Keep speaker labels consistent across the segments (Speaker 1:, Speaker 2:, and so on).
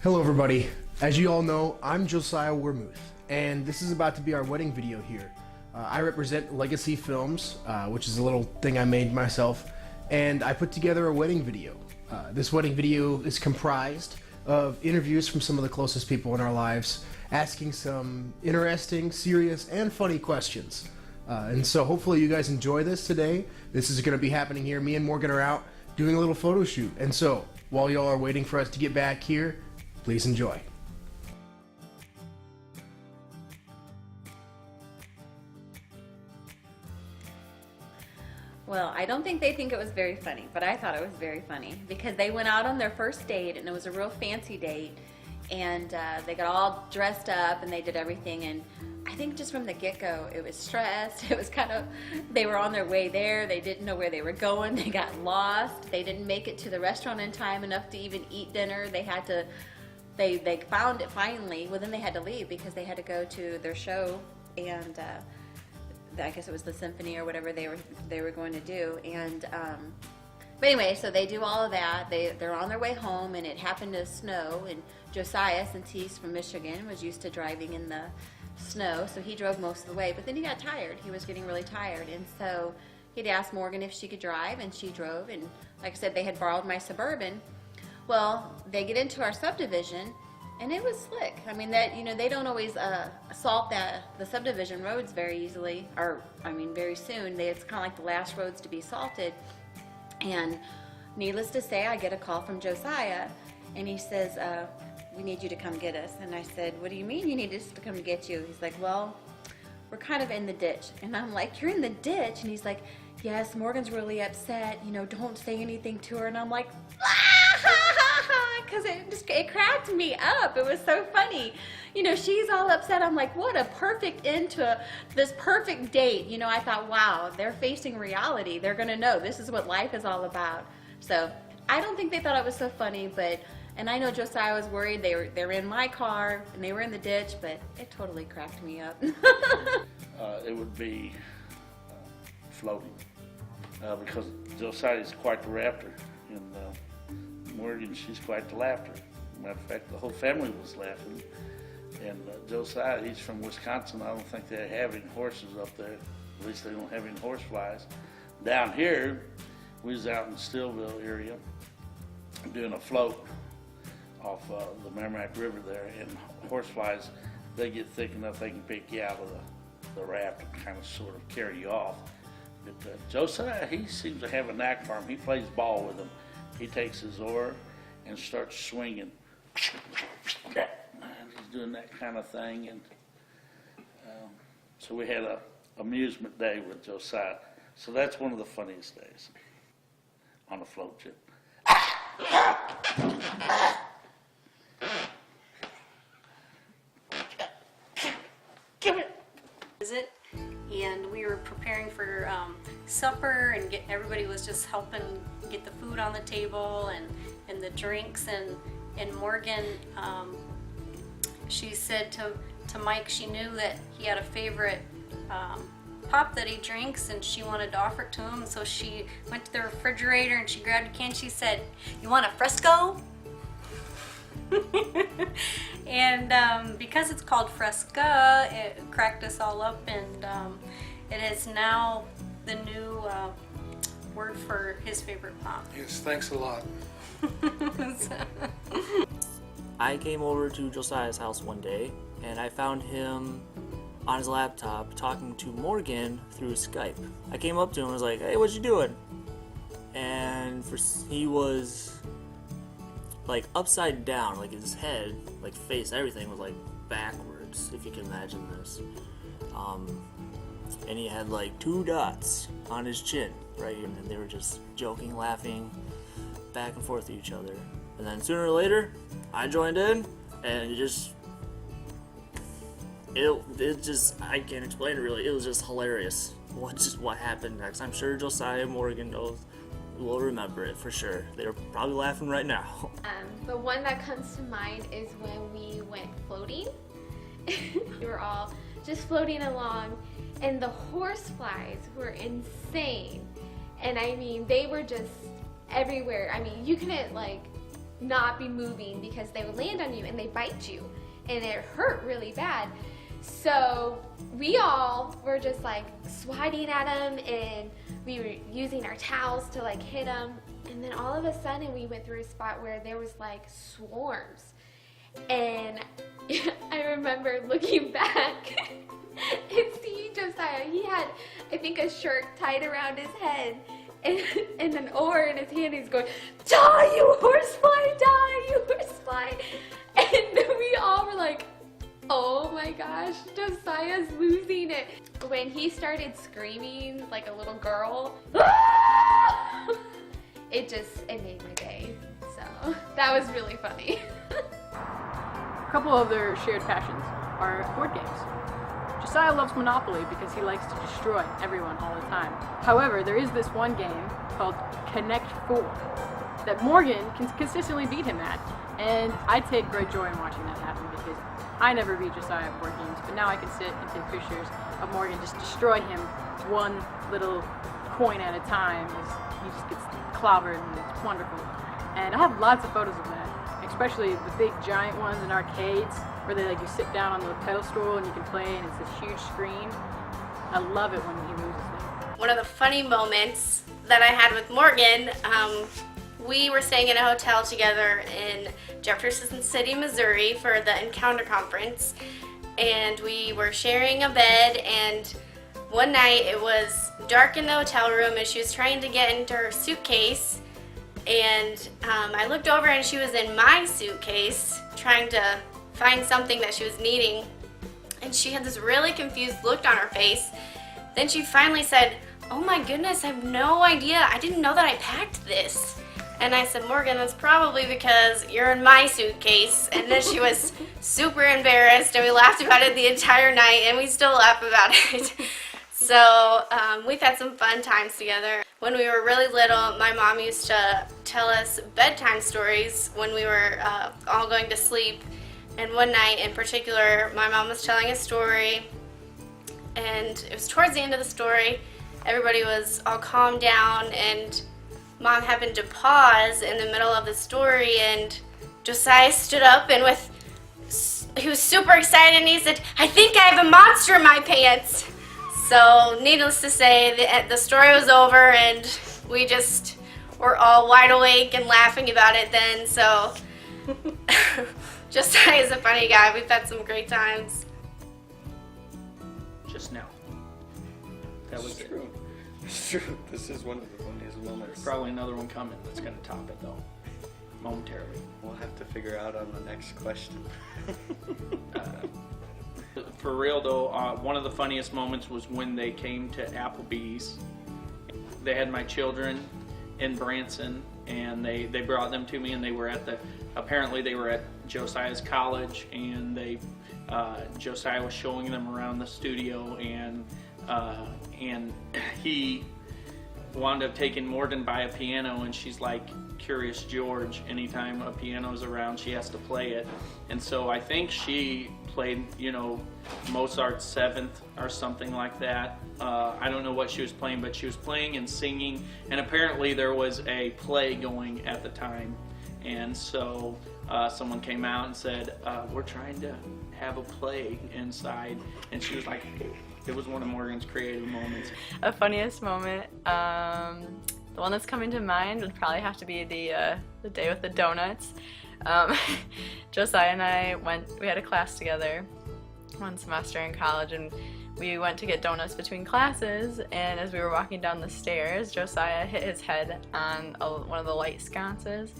Speaker 1: Hello everybody. As you all know, I'm Josiah Wermuth, and this is about to be our wedding video here. I represent Legacy Films, which is a little thing I made myself, and I put together a wedding video. This wedding video is comprised of interviews from some of the closest people in our lives, asking some interesting, serious, and funny questions. And so hopefully you guys enjoy this today. This is going to be happening here. Me and Morgan are out doing a little photo shoot, and so while y'all are waiting for us to get back here, please enjoy.
Speaker 2: Well, I don't think they think it was very funny, but I thought it was very funny because they went out on their first date and it was a real fancy date, and they got all dressed up and they did everything, and I think just from the get-go it was stressed. It was kind of, they were on their way there, they didn't know where they were going, they got lost, they didn't make it to the restaurant in time enough to even eat dinner. They had to They found it finally. Well, then they had to leave because they had to go to their show, and I guess it was the symphony or whatever they were going to do. And but anyway, so they do all of that. They're on their way home, and it happened to snow. And Josiah, since he's from Michigan, was used to driving in the snow, so he drove most of the way. But then he got tired. He was getting really tired, and so he'd asked Morgan if she could drive, and she drove. And like I said, they had borrowed my Suburban. Well, they get into our subdivision, and it was slick. I mean, they don't always salt the subdivision roads very easily, or I mean, very soon. It's kind of like the last roads to be salted. And needless to say, I get a call from Josiah, and he says, "We need you to come get us." And I said, "What do you mean you need us to come get you?" He's like, "Well, we're kind of in the ditch." And I'm like, "You're in the ditch?" And he's like, "Yes, Morgan's really upset. Don't say anything to her." And I'm like, because it cracked me up. It was so funny. She's all upset. I'm like, what a perfect end to this perfect date. I thought, wow, they're facing reality. They're going to know this is what life is all about. So I don't think they thought it was so funny, and I know Josiah was worried. They were in my car and they were in the ditch, but it totally cracked me up.
Speaker 3: It would be floating, because Josiah is quite the raptor, and Morgan, she's quite the laughter. Matter of fact, the whole family was laughing. And Josiah, he's from Wisconsin. I don't think they have any horses up there. At least they don't have any horse flies. Down here, we was out in Stillville area doing a float off the Merrimack River there, and horse flies, they get thick enough they can pick you out of the raft and kind of sort of carry you off. But Josiah, he seems to have a knack for him. He plays ball with them. He takes his oar and starts swinging. And he's doing that kind of thing. And so we had a amusement day with Josiah. So that's one of the funniest days on a float trip.
Speaker 4: Give it. Visit, and we were preparing for supper, and everybody was just helping get the food on the table and the drinks, and Morgan, she said to Mike she knew that he had a favorite pop that he drinks, and she wanted to offer it to him, so she went to the refrigerator and she grabbed a can. She said, "You want a Fresco?" And because it's called Fresca, it cracked us all up, and it is now the new word for his favorite pop.
Speaker 5: Yes, thanks a lot.
Speaker 6: I came over to Josiah's house one day, and I found him on his laptop talking to Morgan through Skype. I came up to him and was like, "Hey, what you doing?" And he was like upside down, like his head, like face, everything was like backwards, if you can imagine this. And he had like 2 dots on his chin, right? And they were just joking, laughing, back and forth to each other. And then sooner or later, I joined in, and it just, I can't explain it really. It was just hilarious. What happened next? I'm sure Josiah and Morgan will remember it for sure. They're probably laughing right now.
Speaker 7: The one that comes to mind is when we went floating. We were all just floating along, and the horseflies were insane. And I mean, they were just everywhere. I mean, you couldn't not be moving because they would land on you and they bite you and it hurt really bad. So we all were just like swatting at him and we were using our towels to like hit him. And then all of a sudden we went through a spot where there was like swarms. And I remember looking back and seeing Josiah. He had, I think, a shirt tied around his head and an oar in his hand. He's going, "Die, you horsefly, die, you horsefly." And we all were like, oh my gosh, Josiah's losing it. When he started screaming like a little girl, it made my day. So that was really funny.
Speaker 5: A couple of their shared passions are board games. Josiah loves Monopoly because he likes to destroy everyone all the time. However, there is this one game called Connect 4 that Morgan can consistently beat him at, and I take great joy in watching that happen because I never beat Josiah at board games, but now I can sit and take pictures of Morgan just destroy him one little coin at a time as he just gets clobbered, and it's wonderful. And I have lots of photos of that, especially the big giant ones in arcades where they like you sit down on the pedestal and you can play and it's this huge screen. I love it when he loses them.
Speaker 8: One of the funny moments that I had with Morgan, we were staying in a hotel together in Jefferson City, Missouri for the Encounter Conference, and we were sharing a bed, and one night it was dark in the hotel room and she was trying to get into her suitcase, and I looked over and she was in my suitcase trying to find something that she was needing, and she had this really confused look on her face. Then she finally said, "Oh my goodness, I have no idea. I didn't know that I packed this." And I said, "Morgan, that's probably because you're in my suitcase." And then she was super embarrassed, and we laughed about it the entire night, and we still laugh about it. So we've had some fun times together. When we were really little, my mom used to tell us bedtime stories when we were all going to sleep. And one night in particular, my mom was telling a story, and it was towards the end of the story. Everybody was all calmed down, and Mom happened to pause in the middle of the story, and Josiah stood up, and he was super excited, and he said, "I think I have a monster in my pants." So needless to say, the story was over, and we just were all wide awake and laughing about it then. So Josiah is a funny guy. We've had some great times.
Speaker 9: Just now. That was it.
Speaker 10: True. It's true. This is one of the funniest moments.
Speaker 9: There's probably another one coming that's going to top it though, momentarily.
Speaker 10: We'll have to figure out on the next question.
Speaker 9: For real though, one of the funniest moments was when they came to Applebee's. They had my children in Branson, and they brought them to me, and they were apparently they were at Josiah's college, and Josiah was showing them around the studio, and he wound up taking Morgan by a piano, and she's like Curious George. Anytime a piano's around, she has to play it. And so I think she played, Mozart's Seventh or something like that. I don't know what she was playing, but she was playing and singing, and apparently there was a play going at the time. And so someone came out and said, "We're trying to have a play inside," and she was like, it was one of Morgan's creative moments.
Speaker 11: A funniest moment, the one that's coming to mind would probably have to be the day with the donuts. Josiah and I we had a class together one semester in college, and we went to get donuts between classes, and as we were walking down the stairs, Josiah hit his head on one of the light sconces,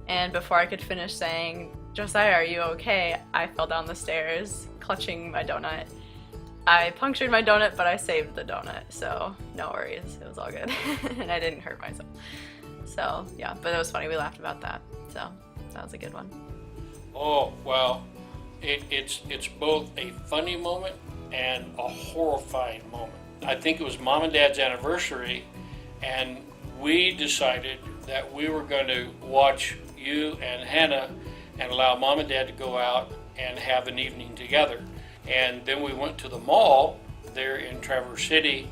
Speaker 11: and before I could finish saying, "Josiah, are you okay?" I fell down the stairs, clutching my donut. I punctured my donut, but I saved the donut, so no worries, it was all good, and I didn't hurt myself. So yeah, but it was funny, we laughed about that, so that was a good one.
Speaker 12: Oh, well, it's both a funny moment and a horrifying moment. I think it was Mom and Dad's anniversary, and we decided that we were going to watch you and Hannah and allow Mom and Dad to go out and have an evening together. And then we went to the mall there in Traverse City,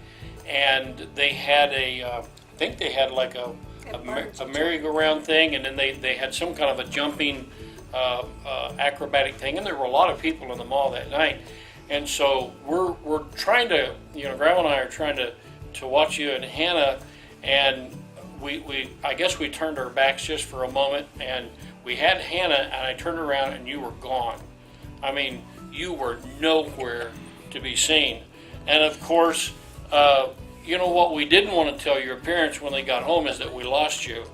Speaker 12: and they had I think they had like a a merry-go-round thing, and then they had some kind of a jumping acrobatic thing, and there were a lot of people in the mall that night. And so we're trying to, Grandma and I are trying to watch you and Hannah, and I guess we turned our backs just for a moment, and we had Hannah, and I turned around and you were gone. I mean, you were nowhere to be seen. And of course, what we didn't want to tell your parents when they got home is that we lost you.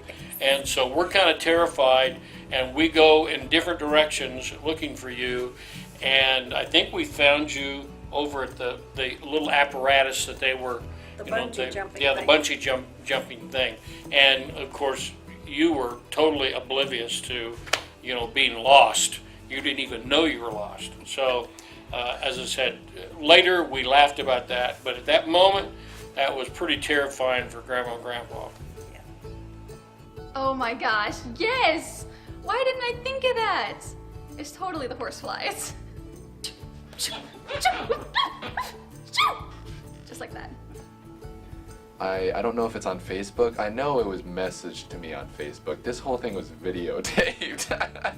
Speaker 12: And so we're kind of terrified, and we go in different directions looking for you. And I think we found you over at the little apparatus that they were,
Speaker 4: The bungee jumping
Speaker 12: the
Speaker 4: thing.
Speaker 12: bungee jumping thing. And of course, you were totally oblivious to, being lost. You didn't even know you were lost. So, as I said, later we laughed about that, but at that moment, that was pretty terrifying for Grandma and Grandpa.
Speaker 13: Oh my gosh, yes! Why didn't I think of that? It's totally the horseflies. Just like that.
Speaker 14: I don't know if it's on Facebook. I know it was messaged to me on Facebook. This whole thing was videotaped.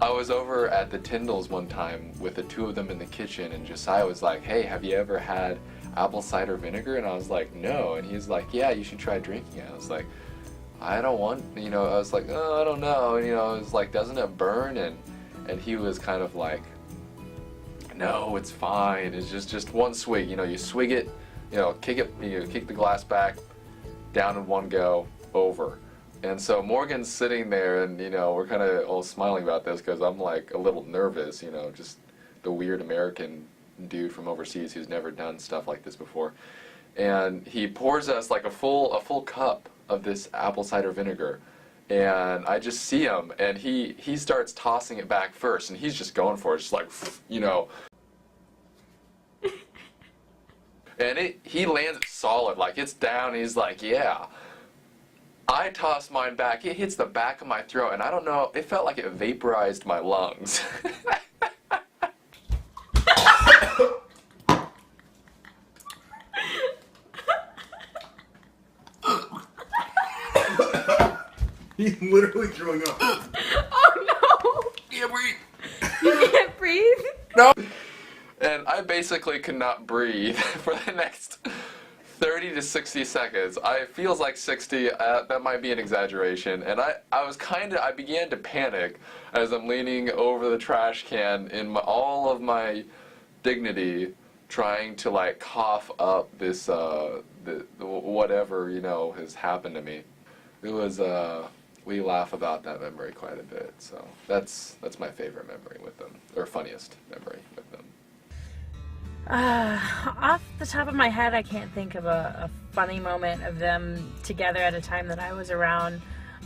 Speaker 14: I was over at the Tyndalls one time with the two of them in the kitchen, and Josiah was like, "Hey, have you ever had apple cider vinegar?" And I was like, "No." And he's like, "Yeah, you should try drinking it." I was like, "I don't want," I was like, "Oh, I don't know." And, I was like, "Doesn't it burn?" And he was kind of like, "No, it's fine. It's just one swig. You swig it, kick the glass back, down in one go, over." And so Morgan's sitting there, and we're kind of all smiling about this because I'm like a little nervous, just the weird American dude from overseas who's never done stuff like this before. And he pours us like a full cup of this apple cider vinegar, and I just see him, and he starts tossing it back first, and he's just going for it, just like, and he lands it solid, like it's down, and he's like, "Yeah." I toss mine back, it hits the back of my throat, and I don't know, it felt like it vaporized my lungs.
Speaker 1: He's literally throwing up.
Speaker 13: Oh no!
Speaker 14: Can't breathe.
Speaker 13: You can't breathe?
Speaker 14: No. And I basically could not breathe for the next 30 to 60 seconds. It feels like 60, that might be an exaggeration. And I began to panic as I'm leaning over the trash can in all of my dignity, trying to like cough up this, whatever, has happened to me. It was, we laugh about that memory quite a bit. So that's my favorite memory with them, or funniest memory with them.
Speaker 15: Off the top of my head, I can't think of a funny moment of them together at a time that I was around.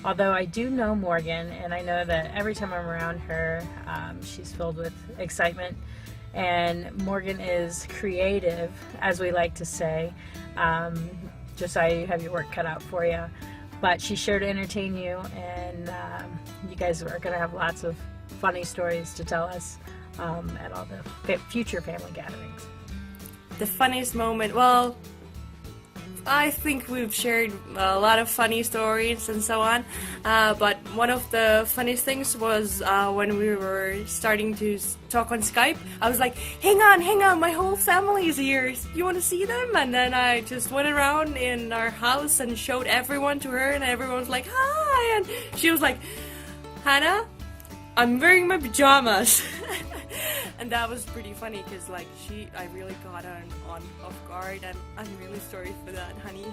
Speaker 15: Although I do know Morgan, and I know that every time I'm around her, she's filled with excitement. And Morgan is creative, as we like to say. Josiah, you have your work cut out for you. But she's sure to entertain you, and you guys are going to have lots of funny stories to tell us at all the future family gatherings.
Speaker 16: The funniest moment, well, I think we've shared a lot of funny stories and so on, but one of the funniest things was when we were starting to talk on Skype. I was like, hang on, my whole family is here. You want to see them? And then I just went around in our house and showed everyone to her, and everyone was like, hi, and she was like, Hannah, I'm wearing my pajamas. And that was pretty funny because like I really got her on off guard, and I'm really sorry for that, honey.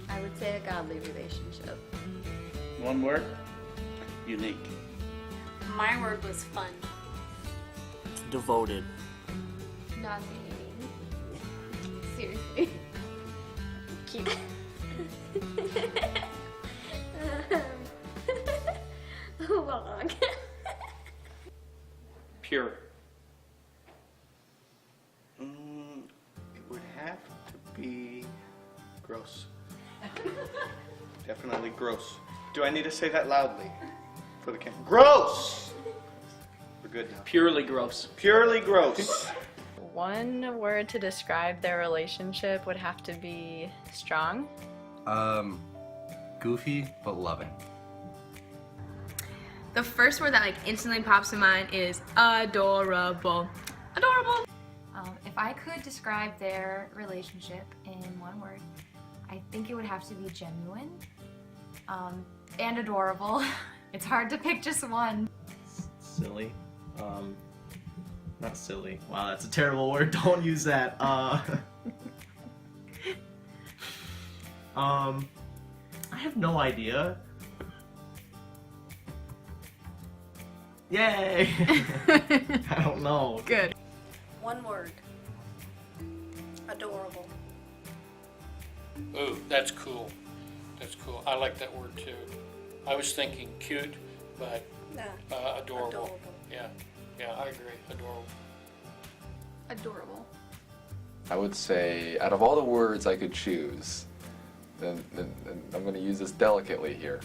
Speaker 2: I would say a godly relationship.
Speaker 3: One word? Unique.
Speaker 4: My word was fun.
Speaker 6: Devoted.
Speaker 7: Nauseating. Seriously. Cute. Long.
Speaker 9: Pure.
Speaker 10: It would have to be gross. Definitely gross. Do I need to say that loudly for the camera? Gross! We're good now.
Speaker 9: Purely gross.
Speaker 10: Purely gross.
Speaker 11: one word to describe their relationship would have to be strong.
Speaker 17: Goofy but loving.
Speaker 18: The first word that like instantly pops in mind is adorable. Adorable.
Speaker 19: If I could describe their relationship in one word, I think it would have to be genuine and adorable. It's hard to pick just one.
Speaker 20: Silly. Not silly. Wow, that's a terrible word. Don't use that. I have no idea. Yay! I don't know.
Speaker 5: Good.
Speaker 4: One word. Adorable.
Speaker 12: Ooh, that's cool. That's cool. I like that word too. I was thinking cute, but adorable. Yeah, I agree. Adorable.
Speaker 13: Adorable.
Speaker 14: I would say, out of all the words I could choose, then I'm going to use this delicately here.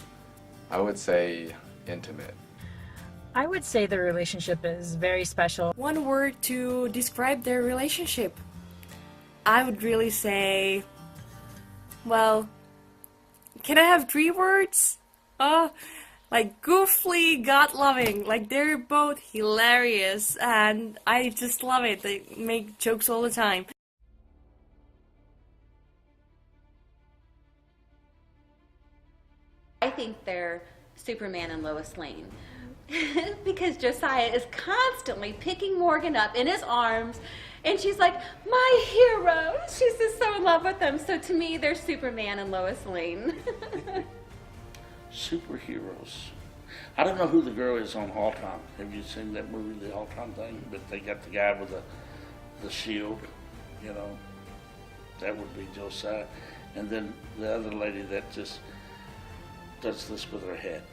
Speaker 14: I would say intimate.
Speaker 15: I would say the relationship is very special.
Speaker 16: One word to describe their relationship. I would really say, well, can I have 3 words? Like goofy, God-loving. Like they're both hilarious and I just love it. They make jokes all the time.
Speaker 2: I think they're Superman and Lois Lane. Because Josiah is constantly picking Morgan up in his arms, and she's like, my hero. She's just so in love with him. So to me, they're Superman and Lois Lane.
Speaker 3: Superheroes. I don't know who the girl is on Ultron. Have you seen that movie, the Ultron thing? But they got the guy with the shield, you know. That would be Josiah. And then the other lady that just does this with her head.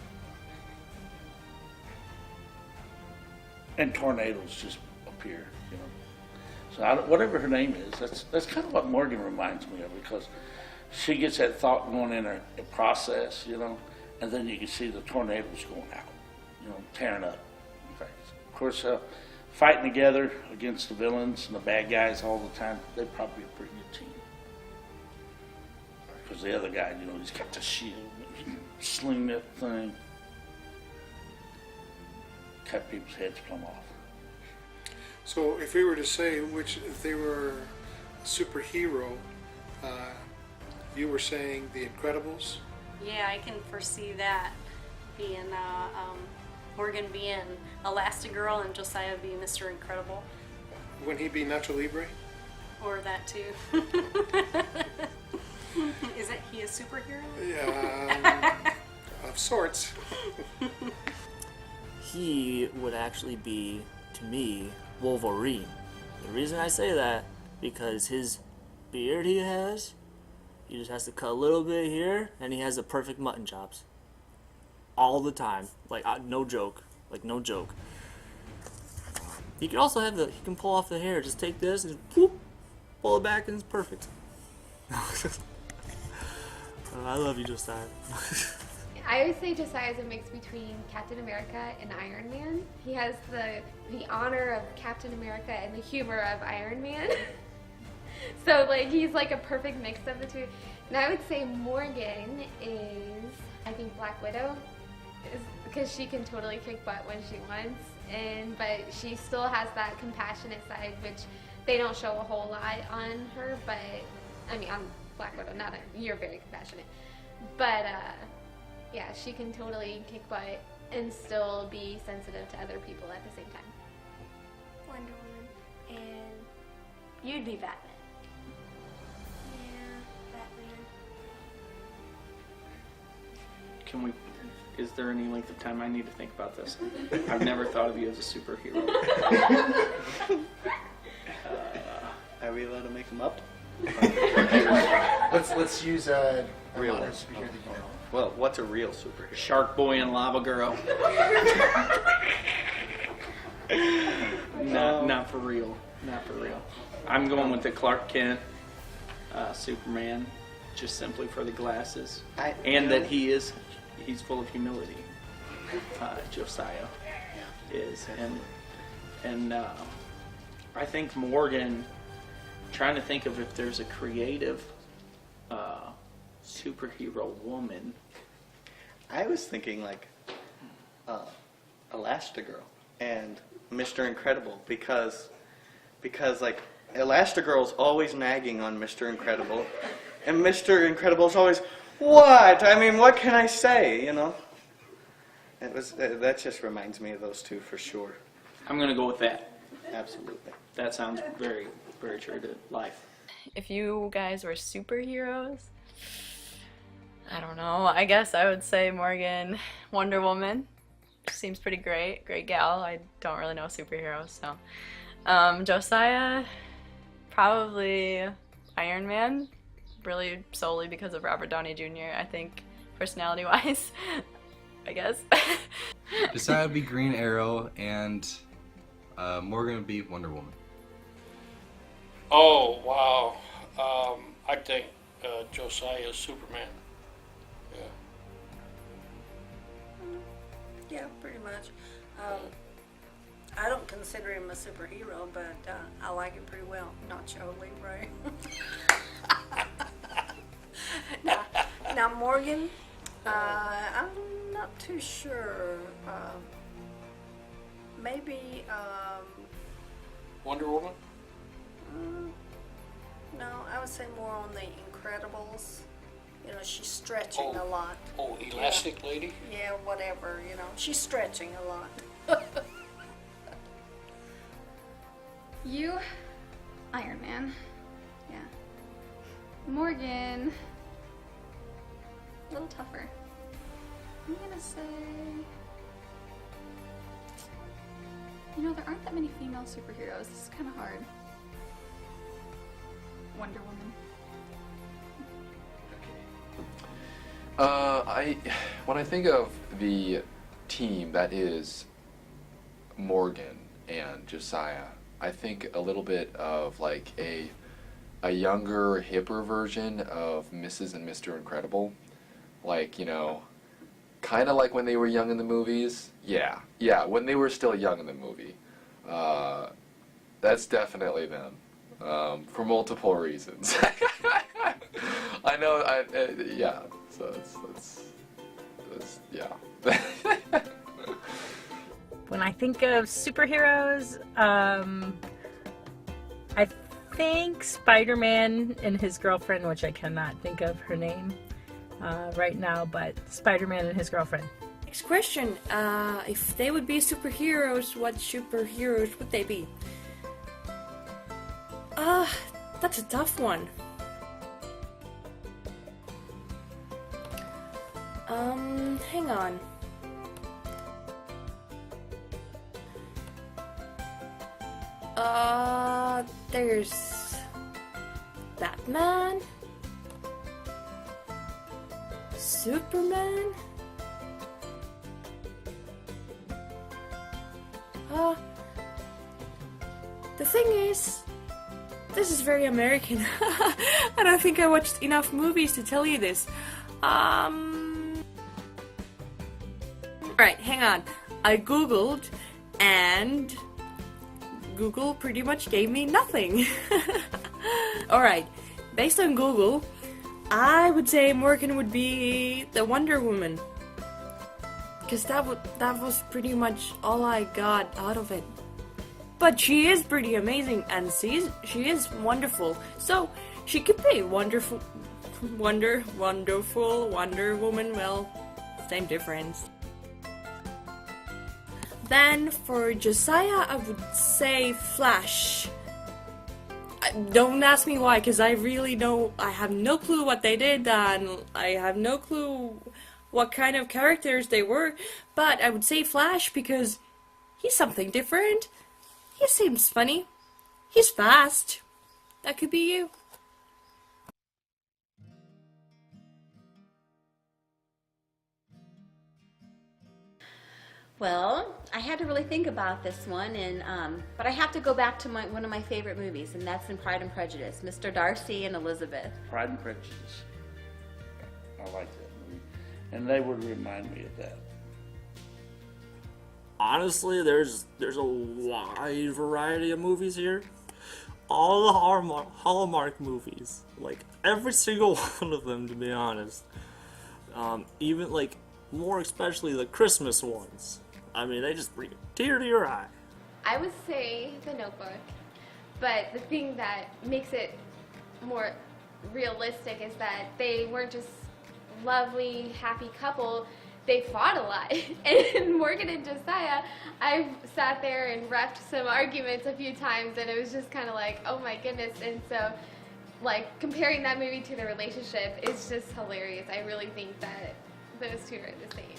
Speaker 3: And tornadoes just appear, you know. So whatever her name is, that's kind of what Morgan reminds me of, because she gets that thought going in her process, you know, and then you can see the tornadoes going out, you know, tearing up. Of course, fighting together against the villains and the bad guys all the time, they're probably a pretty good team. Because the other guy, you know, he's got the shield, he can sling that thing. Cut people's heads plumb off.
Speaker 21: So if we were to say if they were a superhero, you were saying The Incredibles?
Speaker 4: Yeah, I can foresee that being Morgan being Elastigirl and Josiah being Mr. Incredible.
Speaker 21: Wouldn't he be Nacho Libre?
Speaker 4: Or that too. Is he a superhero?
Speaker 21: Yeah, of sorts.
Speaker 6: He would actually be, to me, Wolverine. The reason I say that, because his beard he has, he just has to cut a little bit here, and he has the perfect mutton chops. All the time. Like, no joke. Like, no joke. He can also have he can pull off the hair. Just take this and whoop, pull it back, and it's perfect. I love you, Josiah.
Speaker 7: I would say Josiah is a mix between Captain America and Iron Man. He has the honor of Captain America and the humor of Iron Man. So like he's like a perfect mix of the two. And I would say Morgan is, I think, Black Widow, because she can totally kick butt when she wants, but she still has that compassionate side, which they don't show a whole lot on her. But I mean, on Black Widow, you're very compassionate, but. Yeah, she can totally kick butt and still be sensitive to other people at the same time.
Speaker 8: Wonder Woman. And you'd be Batman. Yeah, Batman.
Speaker 9: Is there any length of time I need to think about this? I've never thought of you as a superhero.
Speaker 10: Are we allowed to make them up?
Speaker 1: Let's use
Speaker 10: real
Speaker 1: modern
Speaker 10: ones.
Speaker 1: superhero that you know.
Speaker 10: Well, what's a real superhero?
Speaker 9: Shark Boy and Lava Girl. Not for real. Not for real. I'm going with the Clark Kent, Superman, just simply for the glasses, and that he's full of humility. Josiah is, and I think Morgan, trying to think of if there's a creative superhero woman.
Speaker 10: I was thinking like Elastigirl and Mr. Incredible because like Elastigirl's always nagging on Mr. Incredible, and Mr. Incredible's always, what? I mean, what can I say? You know. That just reminds me of those two for sure.
Speaker 9: I'm gonna go with that.
Speaker 10: Absolutely.
Speaker 9: That sounds very, very true to life.
Speaker 11: If you guys were superheroes, I don't know. I guess I would say Morgan, Wonder Woman. Seems pretty great. Great gal. I don't really know superheroes, so. Josiah, probably Iron Man. Really solely because of Robert Downey Jr., I think, personality-wise. I guess.
Speaker 17: Josiah would be Green Arrow, and Morgan would be Wonder Woman.
Speaker 12: Oh, wow. I think Josiah is Superman. Yeah.
Speaker 22: Yeah, pretty much. I don't consider him a superhero, but I like him pretty well. Not totally, right? Now Morgan, I'm not too sure. Maybe.
Speaker 12: Wonder Woman?
Speaker 22: No, I would say more on the Incredibles. You know, she's stretching a lot.
Speaker 12: Oh, Elastic Lady?
Speaker 22: Yeah, whatever, you know. She's stretching a lot.
Speaker 13: You, Iron Man. Yeah. Morgan. A little tougher. I'm gonna say. You know, there aren't that many female superheroes. This is kind of hard. Wonder Woman.
Speaker 14: When I think of the team that is Morgan and Josiah, I think a little bit of like a younger, hipper version of Mrs. and Mr. Incredible. Like, you know, kind of like when they were young in the movies. Yeah, when they were still young in the movie. That's definitely them, for multiple reasons. I know, yeah, so it's yeah.
Speaker 15: When I think of superheroes, I think Spider-Man and his girlfriend, which I cannot think of her name right now, but Spider-Man and his girlfriend.
Speaker 16: Next question. If they would be superheroes, what superheroes would they be? That's a tough one. Hang on. There's Batman, Superman, the thing is, this is very American. I don't think I watched enough movies to tell you this. Right, hang on. I googled, and Google pretty much gave me nothing. Alright, based on Google, I would say Morgan would be the Wonder Woman. Because that was pretty much all I got out of it. But she is pretty amazing, and she is wonderful. So, she could be Wonder Woman, well, same difference. Then for Josiah, I would say Flash. Don't ask me why, because I have no clue what they did, and I have no clue what kind of characters they were, but I would say Flash because he's something different. He seems funny. He's fast. That could be you.
Speaker 2: Well, I had to really think about this one, and but I have to go back to one of my favorite movies, and that's in Pride and Prejudice, Mr. Darcy and Elizabeth.
Speaker 3: Pride and Prejudice. I like that movie. And they would remind me of that.
Speaker 6: honestly, there's a wide variety of movies here. All the Hallmark movies, like every single one of them, to be honest. Even like more especially the Christmas ones. I mean, they just bring a tear to your eye.
Speaker 7: I would say The Notebook, but the thing that makes it more realistic is that they weren't just lovely, happy couple. They fought a lot. And Morgan and Josiah, I've sat there and repped some arguments a few times, and it was just kind of like, oh my goodness. And so, like, comparing that movie to the relationship is just hilarious. I really think that those two are the same.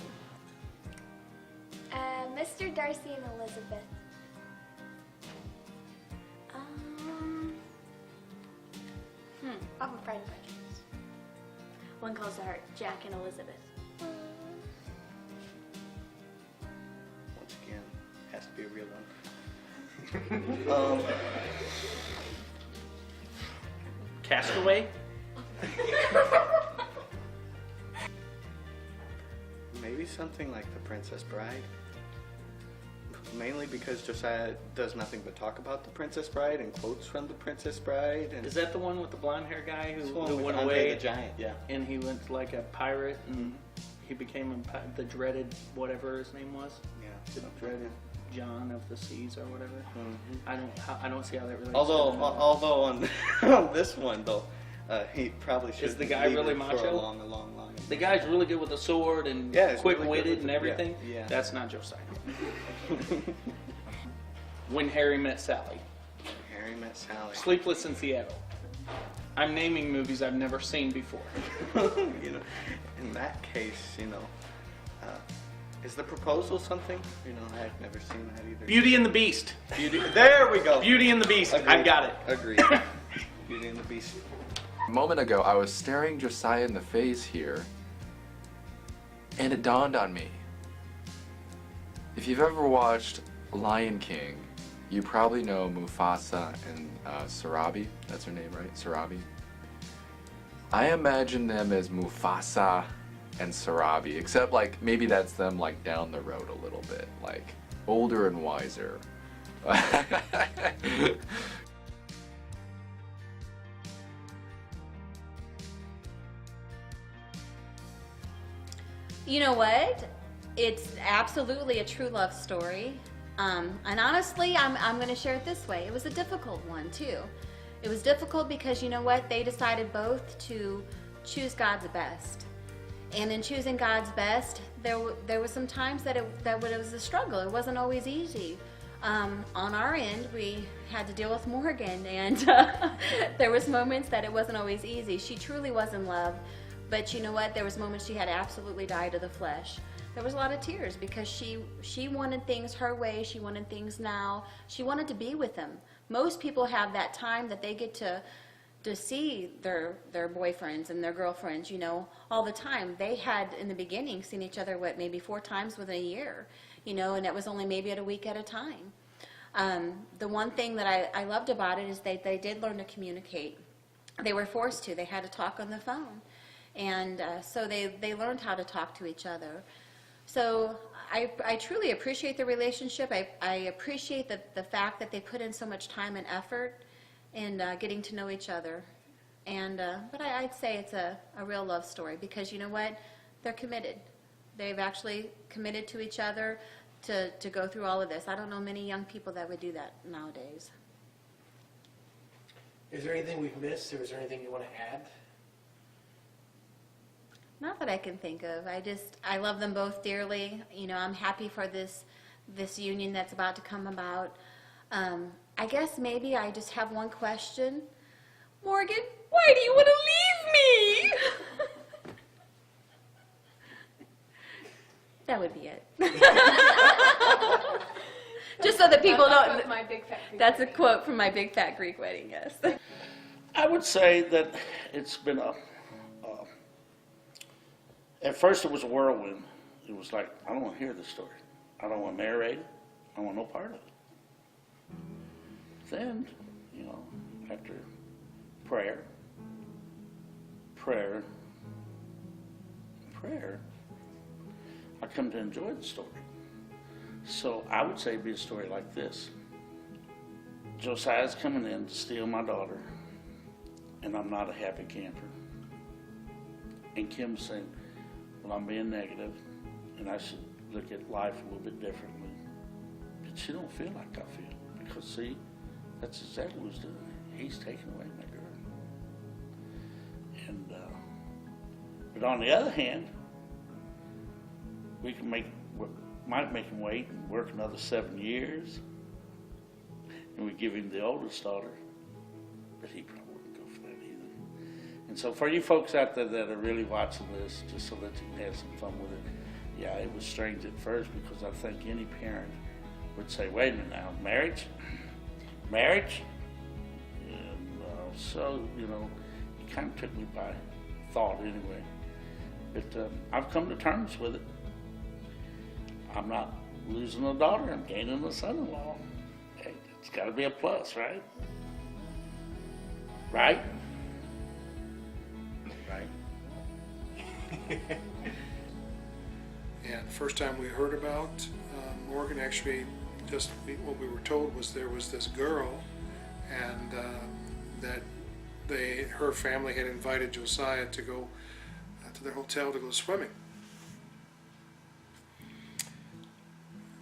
Speaker 18: Mr. Darcy and Elizabeth. I'm a Pride and Prejudice.
Speaker 2: One calls her Jack and Elizabeth.
Speaker 10: Once again, has to be a real one.
Speaker 9: Castaway?
Speaker 10: Maybe something like The Princess Bride. Mainly because Josiah does nothing but talk about The Princess Bride and quotes from The Princess Bride. And
Speaker 9: Is that the one with the blonde hair guy who
Speaker 10: with
Speaker 9: went
Speaker 10: Andre
Speaker 9: away?
Speaker 10: the Giant, yeah.
Speaker 9: And he went like a pirate and he became the dreaded whatever his name was?
Speaker 10: Yeah.
Speaker 9: The dreaded John of the Seas or whatever.
Speaker 10: Mm-hmm.
Speaker 9: I don't see how that relates.
Speaker 10: Although on this one though, he probably should.
Speaker 9: Is the guy really macho?
Speaker 10: For a long.
Speaker 9: The guy's really good with a sword and quick-witted
Speaker 10: really
Speaker 9: and everything.
Speaker 10: Yeah.
Speaker 9: That's not Josiah. When Harry Met Sally.
Speaker 10: Harry Met Sally.
Speaker 9: Sleepless in Seattle. I'm naming movies I've never seen before.
Speaker 10: You know, in that case, is The Proposal something? I've never seen that either.
Speaker 9: Beauty and the Beast.
Speaker 10: There we go.
Speaker 9: Beauty and the Beast.
Speaker 10: Agreed.
Speaker 9: I've got it.
Speaker 10: Agreed. Beauty and the Beast.
Speaker 14: A moment ago, I was staring Josiah in the face here, and it dawned on me. If you've ever watched Lion King, you probably know Mufasa and Sarabi. That's her name, right? Sarabi. I imagine them as Mufasa and Sarabi, except like maybe that's them like down the road a little bit, like older and wiser.
Speaker 2: You know what? It's absolutely a true love story. And honestly, I'm going to share it this way. It was a difficult one, too. It was difficult because, you know what? They decided both to choose God's best. And in choosing God's best, there were some times that it was a struggle. It wasn't always easy. On our end, we had to deal with Morgan, and there was moments that it wasn't always easy. She truly was in love. But you know what? There was moments she had to absolutely die to the flesh. There was a lot of tears because she wanted things her way. She wanted things now. She wanted to be with him. Most people have that time that they get to see their boyfriends and their girlfriends, all the time. They had, in the beginning, seen each other, maybe 4 times within a year, and that was only maybe at a week at a time. The one thing that I loved about it is they did learn to communicate. They were forced to. They had to talk on the phone. And so they learned how to talk to each other. So I truly appreciate the relationship. I appreciate the fact that they put in so much time and effort in getting to know each other. And but I'd say it's a real love story because you know what? They're committed. They've actually committed to each other to go through all of this. I don't know many young people that would do that nowadays.
Speaker 1: Is there anything we've missed, or is there anything you want to add?
Speaker 2: Not that I can think of. I love them both dearly. I'm happy for this union that's about to come about. I guess maybe I just have one question. Morgan, why do you want to leave me? That would be it. Just so that people don't. That's a quote from my Big Fat Greek Wedding, yes.
Speaker 3: I would say that it's been at first it was a whirlwind. It was like, I don't want to hear this story. I don't want to narrate it. I want no part of it. Then, after prayer, I come to enjoy the story. So I would say it'd be a story like this. Josiah's coming in to steal my daughter, and I'm not a happy camper. And Kim's saying, well, I'm being negative, and I should look at life a little bit differently. But she don't feel like I feel, because see, that's exactly what he's doing. He's taking away my girl. And, but on the other hand, we can might make him wait and work another 7 years, and we give him the oldest daughter, but he probably wouldn't go for that either. And so for you folks out there that are really watching this, just so that you can have some fun with it, yeah, it was strange at first, because I think any parent would say, wait a minute now, marriage? Marriage? And so, you know, it kind of took me by thought anyway. But I've come to terms with it. I'm not losing a daughter, I'm gaining a son-in-law. Hey, it's got to be a plus, right? Right? Right.
Speaker 21: And the first time we heard about Morgan, actually, just what we were told was there was this girl, and that her family had invited Josiah to go to their hotel to go swimming.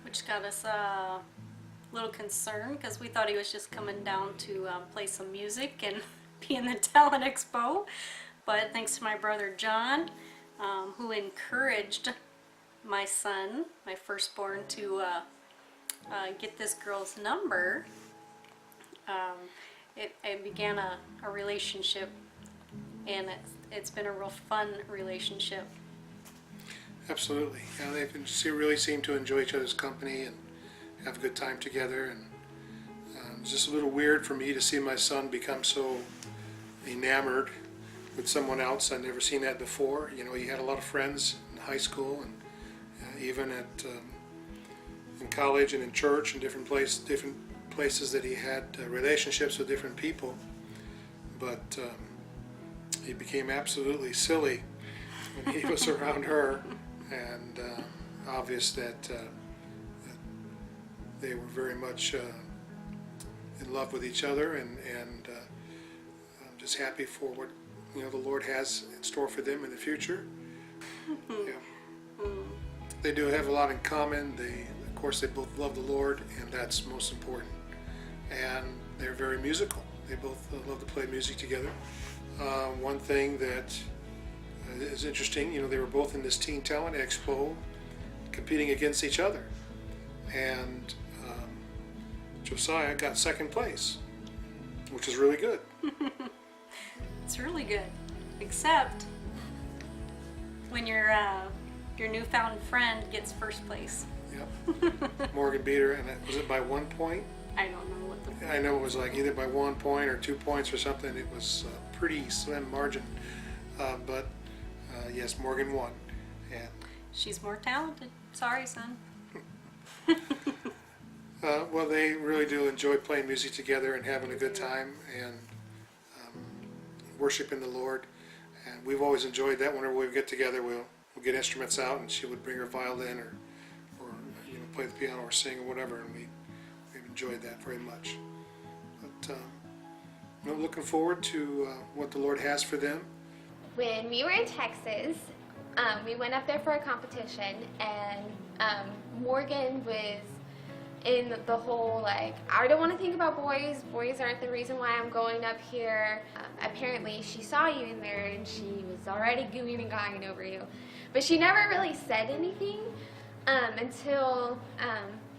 Speaker 4: Which got us a little concerned because we thought he was just coming down to play some music and be in the talent expo. But thanks to my brother John, who encouraged my son, my firstborn, to get this girl's number, it began a relationship, and it's been a real fun relationship.
Speaker 21: Absolutely. Yeah, they really seem to enjoy each other's company and have a good time together. And it's just a little weird for me to see my son become so enamored with someone else. I've never seen that before. You know, he had a lot of friends in high school and even in college and in church and different places that he had relationships with different people. But he became absolutely silly when he was around her. And obvious that they were very much in love with each other, and I'm just happy for what the Lord has in store for them in the future. Yeah. They do have a lot in common. Of course, they both love the Lord, and that's most important. And they're very musical. They both love to play music together. One thing that is interesting, they were both in this Teen Talent Expo competing against each other, and Josiah got second place, which is really good.
Speaker 4: It's really good, except when your newfound friend gets first place.
Speaker 21: Yep. Morgan beat her, and was it by 1 point?
Speaker 4: I don't know what the...
Speaker 21: I know it was like either by 1 point or 2 points or something. It was a pretty slim margin, but yes, Morgan won. And
Speaker 4: she's more talented. Sorry, son.
Speaker 21: Well, they really do enjoy playing music together and having a good time and worshiping the Lord. And we've always enjoyed that. Whenever we get together, we'll get instruments out, and she would bring her violin or play the piano or sing or whatever, and we've enjoyed that very much. But looking forward to what the Lord has for them.
Speaker 18: When we were in Texas, we went up there for a competition, and Morgan was in the whole, like, I don't want to think about boys. Boys aren't the reason why I'm going up here. Apparently, she saw you in there, and she was already gooing and gawing over you. But she never really said anything until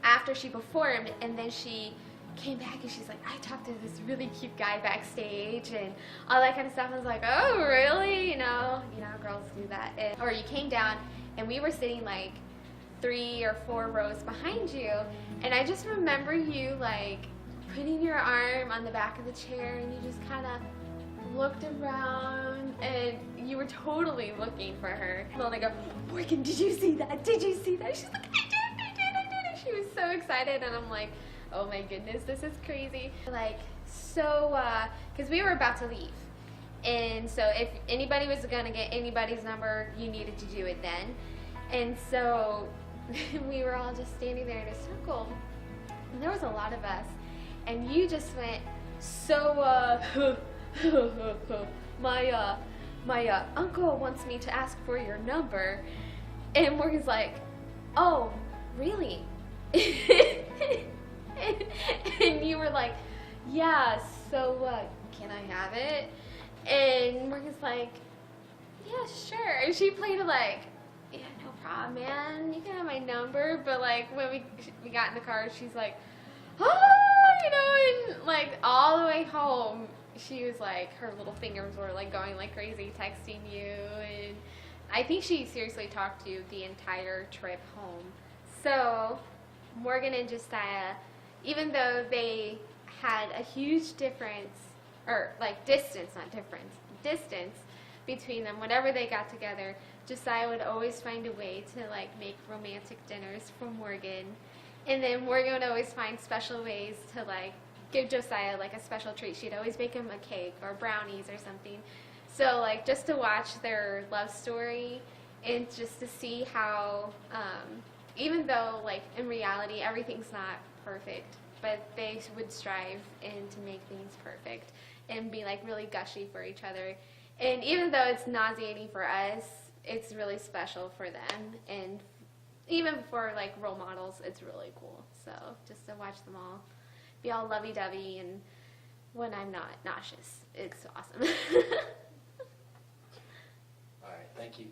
Speaker 18: after she performed, and then she came back and she's like, I talked to this really cute guy backstage and all that kind of stuff. I was like, oh, really? You know, girls do that. Or you came down and we were sitting like 3 or 4 rows behind you, and I just remember you like putting your arm on the back of the chair, and you just kind of looked around, and you were totally looking for her. And I go, Morgan, did you see that? Did you see that? She's like, I did. And she was so excited, and I'm like, oh my goodness, this is crazy. Like, so, because we were about to leave. And so if anybody was gonna get anybody's number, you needed to do it then. And so we were all just standing there in a circle, and there was a lot of us, and you just went, so, my uncle wants me to ask for your number, and Morgan's like, oh, really? and you were like, yeah, so, can I have it? And Morgan's like, yeah, sure. And she played it like, yeah, no problem, man. You can have my number. But like when we got in the car, she's like, oh, and like all the way home, she was like, her little fingers were like going like crazy texting you. And I think she seriously talked to you the entire trip home. So Morgan and Josiah, even though they had a huge difference, or like distance, not difference, distance between them, whenever they got together, Josiah would always find a way to like make romantic dinners for Morgan, and then Morgan would always find special ways to like give Josiah like a special treat. She'd always bake him a cake or brownies or something. So like just to watch their love story and just to see how even though like in reality everything's not perfect, but they would strive and to make things perfect and be like really gushy for each other. And even though it's nauseating for us, it's really special for them. And even for like role models, it's really cool. So just to watch them all be all lovey-dovey, and when I'm not nauseous, it's awesome.
Speaker 19: All right, thank you.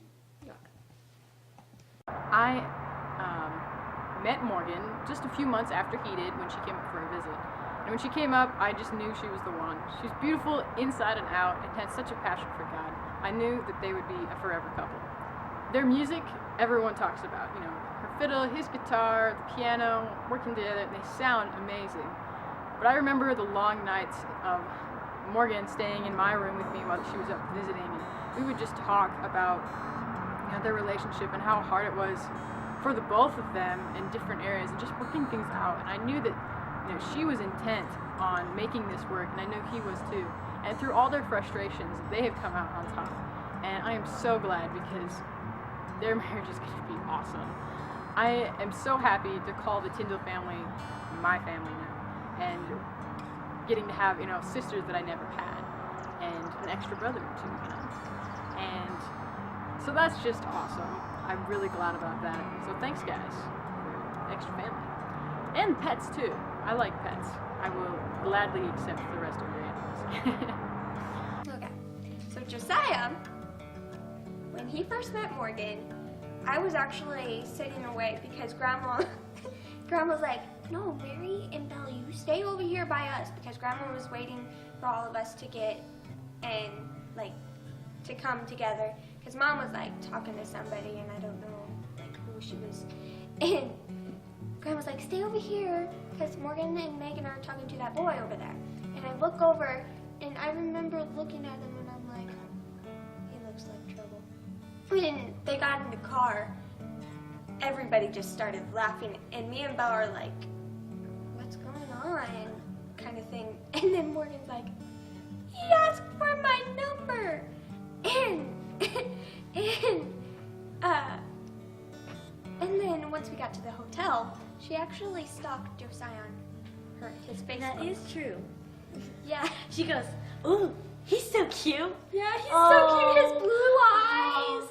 Speaker 5: I met Morgan just a few months after he did when she came up for a visit. And when she came up, I just knew she was the one. She's beautiful inside and out and had such a passion for God. I knew that they would be a forever couple. Their music, everyone talks about. You know, her fiddle, his guitar, the piano, working together, and they sound amazing. But I remember the long nights of Morgan staying in my room with me while she was up visiting, and we would just talk about their relationship and how hard it was for the both of them in different areas and just working things out. And I knew that she was intent on making this work, and I knew he was too. And through all their frustrations, they have come out on top. And I am so glad, because their marriage is going to be awesome. I am so happy to call the Tyndall family my family now, and getting to have sisters that I never had, and an extra brother or two, and so that's just awesome. I'm really glad about that. So thanks, guys, for extra family. And pets, too. I like pets. I will gladly accept the rest of your animals.
Speaker 18: Okay, so Josiah, when he first met Morgan, I was actually sitting away because Grandma's like, no, Mary and Bella, you stay over here by us, because Grandma was waiting for all of us to get and like to come together, because Mom was like talking to somebody and I don't know like who she was, and Grandma's like, stay over here, because Morgan and Megan are talking to that boy over there. And I look over, and I remember looking at him, and I'm like, he looks like trouble. When they got in the car, everybody just started laughing, and me and Bella are like, what's going on? Kind of thing. And then Morgan's like, he asked for my number. And then once we got to the hotel, she actually stalked Josiah on his Facebook.
Speaker 20: That is true.
Speaker 18: Yeah.
Speaker 20: She goes, ooh, he's so cute.
Speaker 18: Yeah, he's so cute. His blue eyes.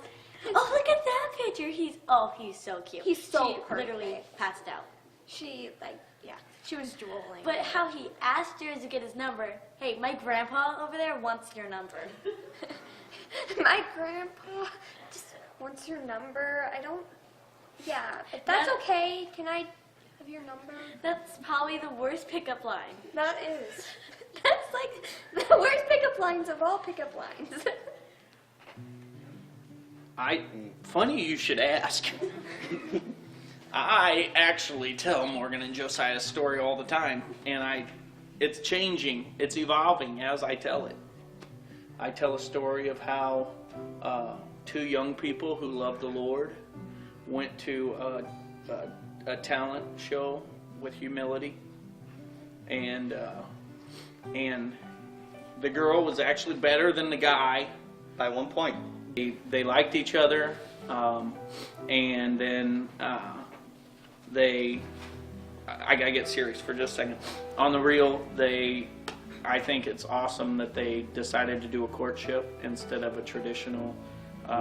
Speaker 20: Oh, look at that picture. He's so cute.
Speaker 18: He's so
Speaker 20: She
Speaker 18: perfect.
Speaker 20: literally passed out.
Speaker 18: She she was drooling.
Speaker 20: But how he asked her to get his number. Hey, my grandpa over there wants your number.
Speaker 18: My grandpa just wants your number. Yeah, if that's okay, can I have your number?
Speaker 20: That's probably the worst pickup line.
Speaker 18: That is. That's like the worst pickup lines of all pickup lines.
Speaker 9: Funny you should ask. I actually tell Morgan and Josiah's story all the time, and it's changing, it's evolving as I tell it. I tell a story of how two young people who love the Lord went to a talent show with humility, and the girl was actually better than the guy
Speaker 10: by 1 point.
Speaker 9: They liked each other, and then I gotta get serious for just a second. On the real, I think it's awesome that they decided to do a courtship instead of a traditional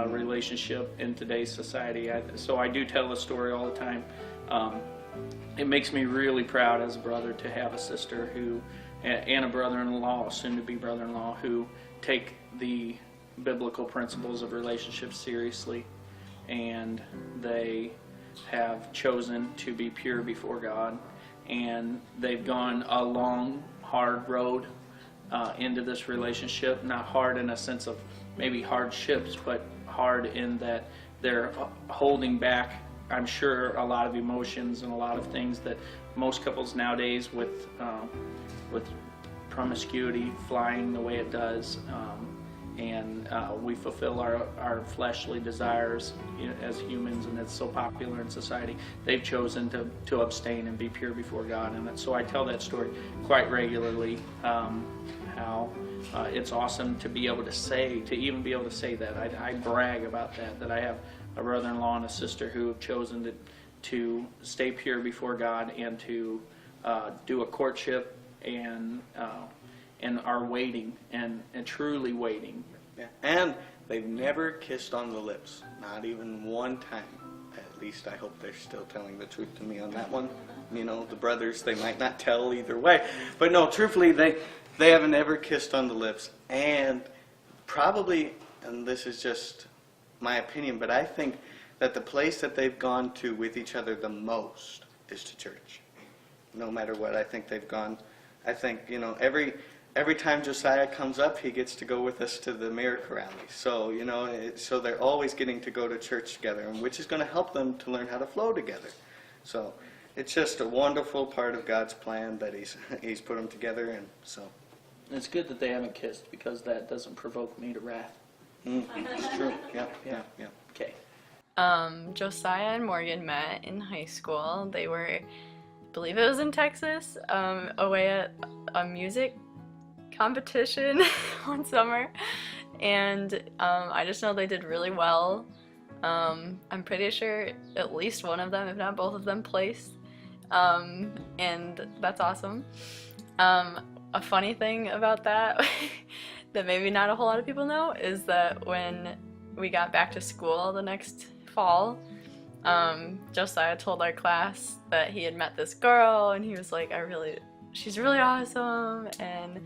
Speaker 9: relationship in today's society. So I do tell the story all the time. It makes me really proud as a brother to have a sister who, and a brother-in-law, soon-to-be brother-in-law, who take the biblical principles of relationships seriously, and they have chosen to be pure before God, and they've gone a long, hard road into this relationship. Not hard in a sense of maybe hardships, but hard in that they're holding back, I'm sure, a lot of emotions and a lot of things that most couples nowadays with promiscuity flying the way it does, and we fulfill our fleshly desires as humans, and it's so popular in society. They've chosen to abstain and be pure before God, and so I tell that story quite regularly, how it's awesome to be able to say, that. I brag about that I have a brother-in-law and a sister who have chosen to stay pure before God and to do a courtship and are waiting and truly waiting.
Speaker 10: Yeah. And they've never kissed on the lips, not even one time. At least I hope they're still telling the truth to me on that one. You know, the brothers, they might not tell either way. But no, truthfully, they haven't ever kissed on the lips. And probably, and this is just my opinion, but I think that the place that they've gone to with each other the most is to church. No matter what, I think they've gone. I think, you know, every time Josiah comes up, he gets to go with us to the miracle rally. So, you know, so they're always getting to go to church together, and which is going to help them to learn how to flow together. So it's just a wonderful part of God's plan that he's put them together, and so.
Speaker 9: It's good that they haven't kissed, because that doesn't provoke me to wrath.
Speaker 10: It's true. Yeah.
Speaker 9: Okay.
Speaker 5: Josiah and Morgan met in high school. They were, I believe it was in Texas, away at a music competition one summer, and I just know they did really well. I'm pretty sure at least one of them, if not both of them, placed, and that's awesome. A funny thing about that that maybe not a whole lot of people know is that when we got back to school the next fall, Josiah told our class that he had met this girl, and he was like, she's really awesome, and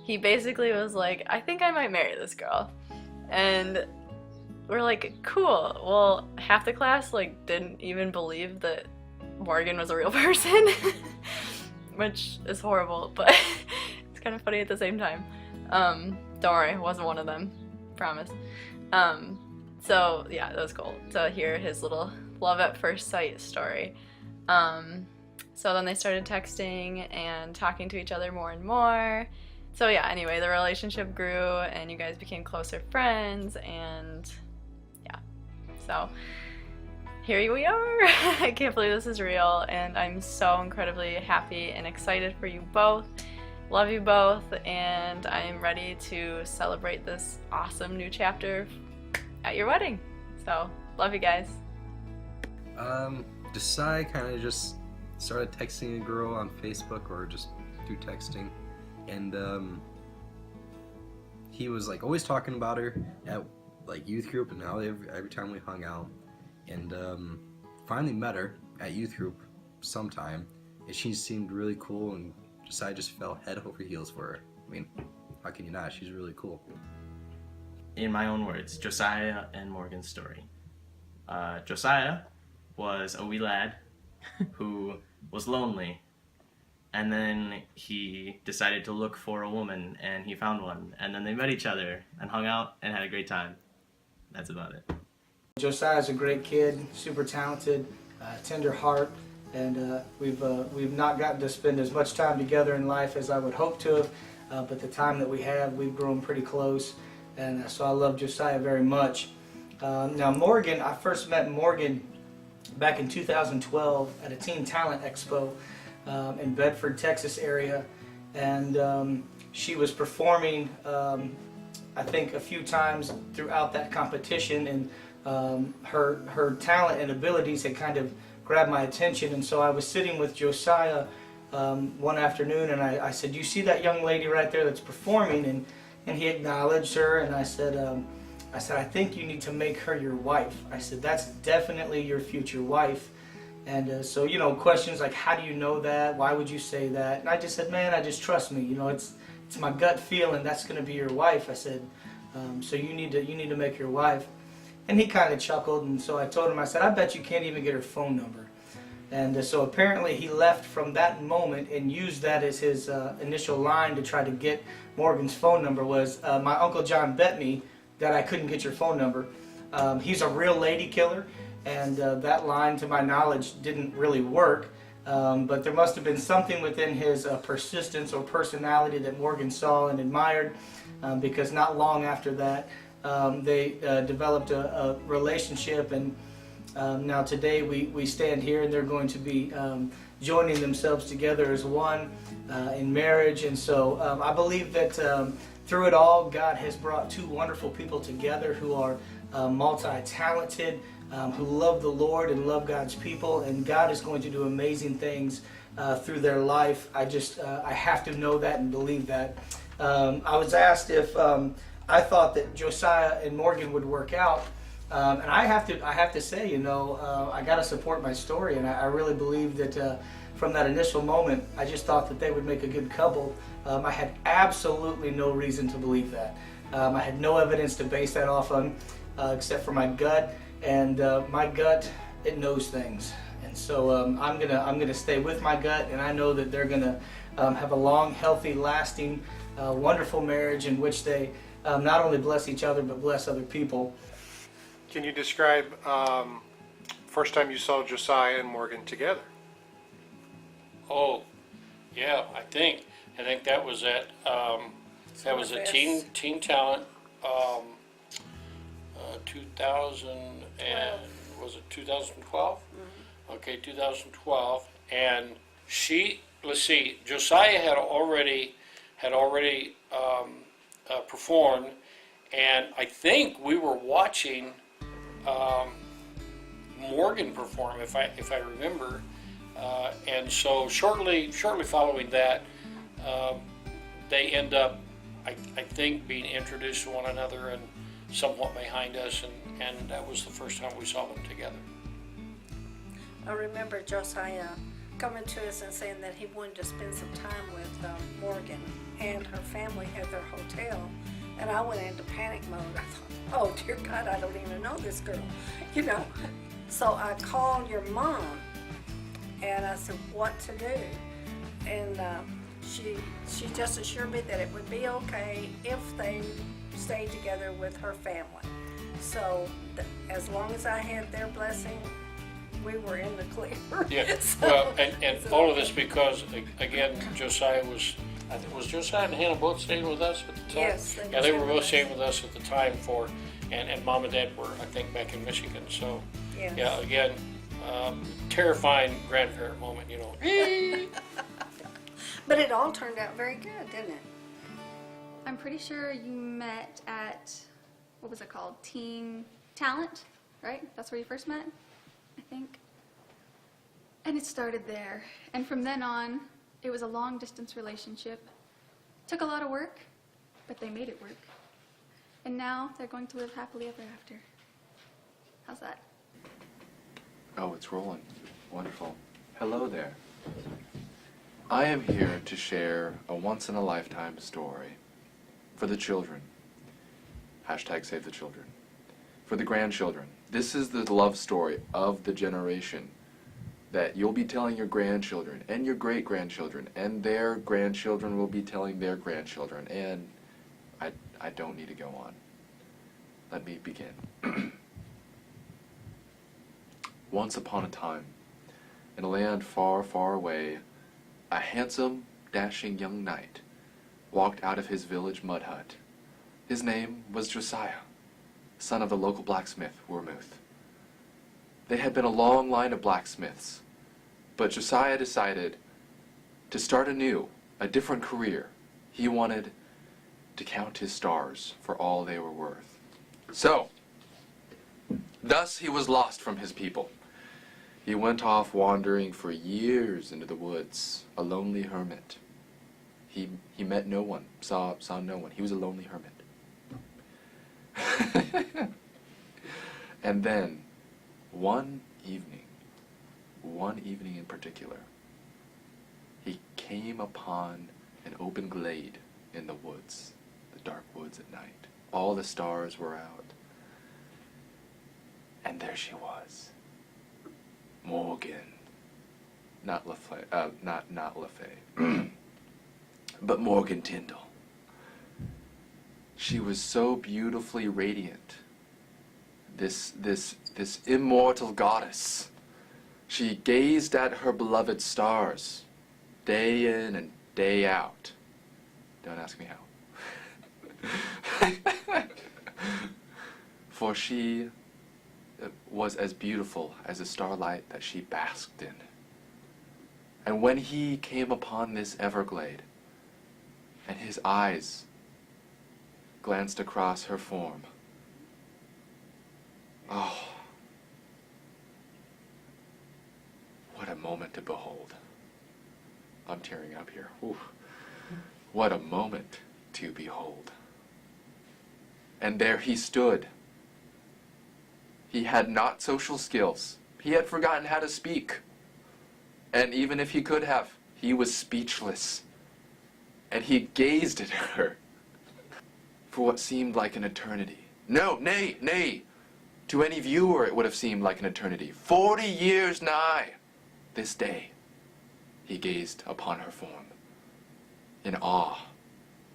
Speaker 5: he basically was like, I think I might marry this girl. And we're like, cool. Well, half the class didn't even believe that Morgan was a real person, which is horrible, but it's kind of funny at the same time. Don't worry, it wasn't one of them, promise. So yeah, that was cool to hear his little love at first sight story. So then they started texting and talking to each other more and more. So yeah, anyway, the relationship grew and you guys became closer friends, and yeah, so here we are. I can't believe this is real, and I'm so incredibly happy and excited for you both. Love you both, and I'm ready to celebrate this awesome new chapter at your wedding. So, love you guys.
Speaker 17: Josiah kind of just started texting a girl on Facebook or just through texting, and he was always talking about her at youth group, and now every time we hung out, and finally met her at youth group sometime, and she seemed really cool, and Josiah just fell head over heels for her. I mean, how can you not? She's really cool.
Speaker 8: In my own words, Josiah and Morgan's story. Josiah was a wee lad who was lonely, and then he decided to look for a woman, and he found one, and then they met each other and hung out and had a great time. That's about it.
Speaker 11: Josiah's a great kid, super talented, tender heart, and we've not gotten to spend as much time together in life as I would hope to have, but the time that we have, we've grown pretty close, and so I love Josiah very much. Now Morgan, I first met Morgan back in 2012 at a Teen Talent Expo in Bedford, Texas area, and she was performing I think a few times throughout that competition, and her talent and abilities had kind of grabbed my attention. And so I was sitting with Josiah one afternoon, and I said, "You see that young lady right there that's performing?" And he acknowledged her, and I said, "I think you need to make her your wife." I said, "That's definitely your future wife." And so, you know, questions like, "How do you know that? Why would you say that?" And I just said, "Man, I just trust me. You know, it's my gut feeling that's going to be your wife." I said, "So you need to make her your wife." And he kind of chuckled, and so I told him, I said, "I bet you can't even get her phone number." And so apparently he left from that moment and used that as his initial line to try to get Morgan's phone number was, "My Uncle John bet me that I couldn't get your phone number. He's a real lady killer." And that line, to my knowledge, didn't really work. But there must have been something within his persistence or personality that Morgan saw and admired, because not long after that, they developed a relationship. And now today we stand here, and they're going to be joining themselves together as one in marriage. And so I believe that through it all, God has brought two wonderful people together who are multi-talented, who love the Lord and love God's people, and God is going to do amazing things through their life. I have to know that and believe that. I was asked if I thought that Josiah and Morgan would work out, and I have to say, you know, I got to support my story, and I really believe that from that initial moment, I just thought that they would make a good couple. I had absolutely no reason to believe that. I had no evidence to base that off on, except for my gut. And my gut, it knows things, and so I'm gonna stay with my gut, and I know that they're gonna have a long, healthy, lasting, wonderful marriage in which they not only bless each other but bless other people.
Speaker 21: Can you describe first time you saw Josiah and Morgan together?
Speaker 12: Oh, yeah, I think that was at a teen talent. 2000 and was it 2012? Mm-hmm. Okay, 2012, and Josiah had already performed, and I think we were watching Morgan perform, if I remember, and so shortly following that, they end up, I think, being introduced to one another and somewhat behind us, and that was the first time we saw them together.
Speaker 22: I remember Josiah coming to us and saying that he wanted to spend some time with Morgan and her family at their hotel, and I went into panic mode. I thought, oh dear God, I don't even know this girl, you know. So I called your mom, and I said what to do, and she just assured me that it would be okay if they stayed together with her family. So as long as I had their blessing, we were in the clear.
Speaker 12: Yeah.
Speaker 22: So,
Speaker 12: well, and all of this because again, Josiah was Josiah and Hannah both staying with us at the time.
Speaker 22: Yes,
Speaker 12: they were both staying with us at the time and Mom and Dad were, I think, back in Michigan. So
Speaker 22: yes.
Speaker 12: Yeah, again, terrifying grandparent moment, you know.
Speaker 22: But it all turned out very good, didn't it?
Speaker 13: I'm pretty sure you met at, what was it called? Teen Talent, right? That's where you first met, I think. And it started there. And from then on, it was a long distance relationship. Took a lot of work, but they made it work. And now they're going to live happily ever after. How's that?
Speaker 14: Oh, it's rolling. Wonderful. Hello there. I am here to share a once-in-a-lifetime story for the children. Hashtag save the children. For the grandchildren. This is the love story of the generation that you'll be telling your grandchildren and your great-grandchildren, and their grandchildren will be telling their grandchildren, and I don't need to go on. Let me begin. Once upon a time, in a land far, far away, a handsome, dashing young knight walked out of his village mud hut. His name was Josiah, son of the local blacksmith, Wermuth. There had been a long line of blacksmiths, but Josiah decided to start anew, a different career. He wanted to count his stars for all they were worth. So, thus he was lost from his people. He went off wandering for years into the woods, a lonely hermit. He met no one, saw no one. He was a lonely hermit. And then, one evening in particular, he came upon an open glade in the woods, the dark woods at night. All the stars were out. And there she was. Morgan. Not LaFay, not LaFay. But Morgan Tyndall. She was so beautifully radiant. This immortal goddess. She gazed at her beloved stars, day in and day out. Don't ask me how. For she was as beautiful as the starlight that she basked in. And when he came upon this Everglade, and his eyes glanced across her form, oh, what a moment to behold. I'm tearing up here. Ooh. What a moment to behold. And there he stood. He had not social skills. He had forgotten how to speak. And even if he could have, he was speechless. And he gazed at her for what seemed like an eternity. No, nay. To any viewer it would have seemed like an eternity. 40 years nigh. This day, he gazed upon her form in awe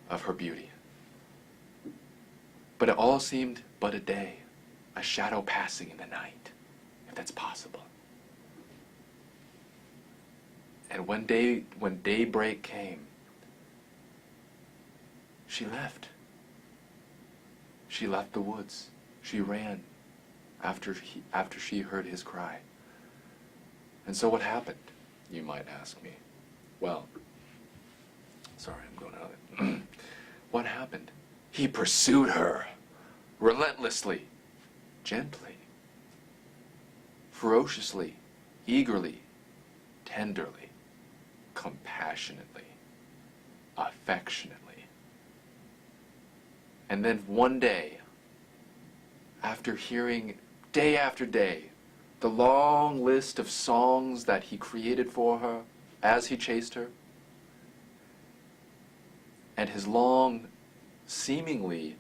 Speaker 14: of her beauty. But it all seemed but a day, a shadow passing in the night, if that's possible. And when daybreak came, she left. She left the woods. She ran after she heard his cry. And so what happened, you might ask me? Well, sorry, I'm going out of it. What happened? He pursued her, relentlessly, gently, ferociously, eagerly, tenderly, compassionately, affectionately. And then one day, after hearing day after day the long list of songs that he created for her as he chased her, and his long, seemingly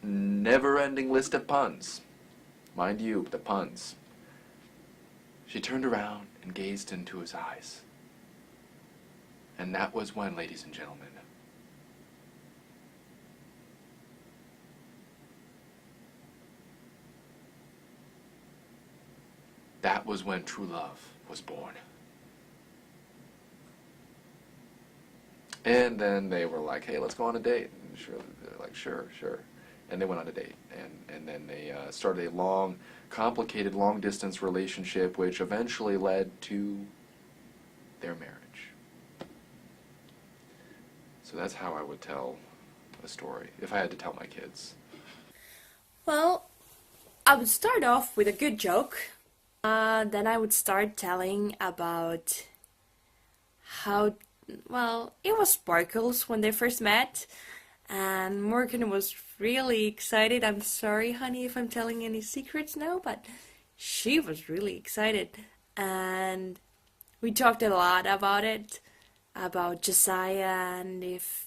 Speaker 14: never-ending list of puns, mind you, the puns, she turned around and gazed into his eyes. And that was when, ladies and gentlemen, that was when true love was born. And then they were like, hey, let's go on a date. And they're like, sure. And they went on a date. And then they started a long, complicated, long-distance relationship, which eventually led to their marriage. So that's how I would tell a story, if I had to tell my kids.
Speaker 15: Well, I would start off with a good joke. Then I would start telling about how, well, it was Sparkles when they first met, and Morgan was really excited. I'm sorry, honey, if I'm telling any secrets now, but she was really excited, and we talked a lot about it, about Josiah, and if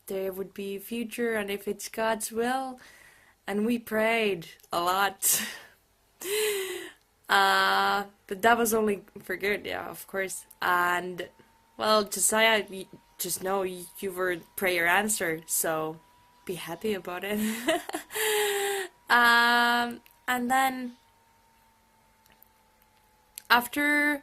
Speaker 15: there would be a future, and if it's God's will, and we prayed a lot. But that was only for good, yeah, of course. And, well, Josiah, just know you were prayer answered, so be happy about it. And then, after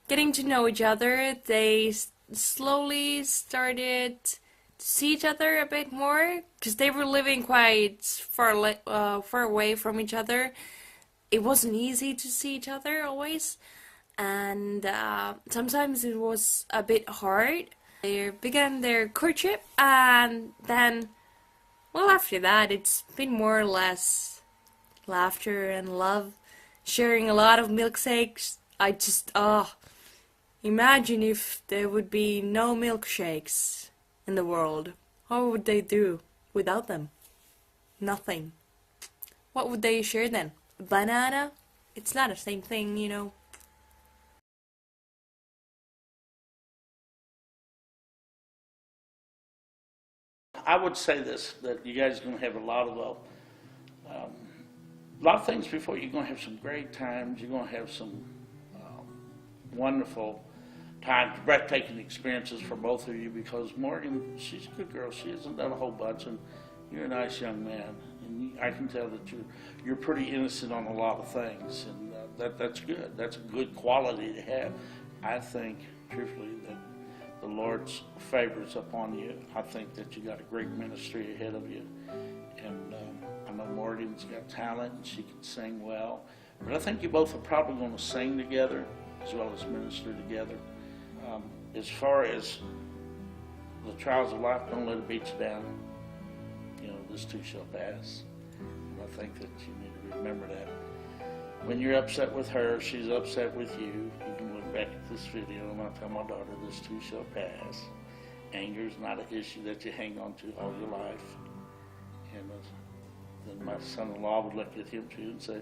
Speaker 15: getting to know each other, they slowly started to see each other a bit more, because they were living quite far away from each other. It wasn't easy to see each other always, and sometimes it was a bit hard. They began their courtship, and then, well, after that, it's been more or less laughter and love, sharing a lot of milkshakes. I just, imagine if there would be no milkshakes in the world. What would they do without them? Nothing. What would they share then? A banana? It's not the same thing, you know.
Speaker 3: I would say this, that you guys are going to have a lot of things before. You're going to have some great times. You're going to have some wonderful times, breathtaking experiences for both of you, because Morgan, she's a good girl. She hasn't done a whole bunch, and you're a nice young man. And I can tell that you're pretty innocent on a lot of things, and that's good. That's a good quality to have. I think, truthfully, that the Lord's favors upon you. I think that you got a great ministry ahead of you, and I know Morgan's got talent and she can sing well, but I think you both are probably going to sing together as well as minister together. As far as the trials of life, don't let it beat you down. You know, this too shall pass. And I think that you need to remember that. When you're upset with her, she's upset with you. You can look back at this video and I'll tell my daughter, this too shall pass. Anger is not an issue that you hang on to all your life. And then my son-in-law would look at him too and say,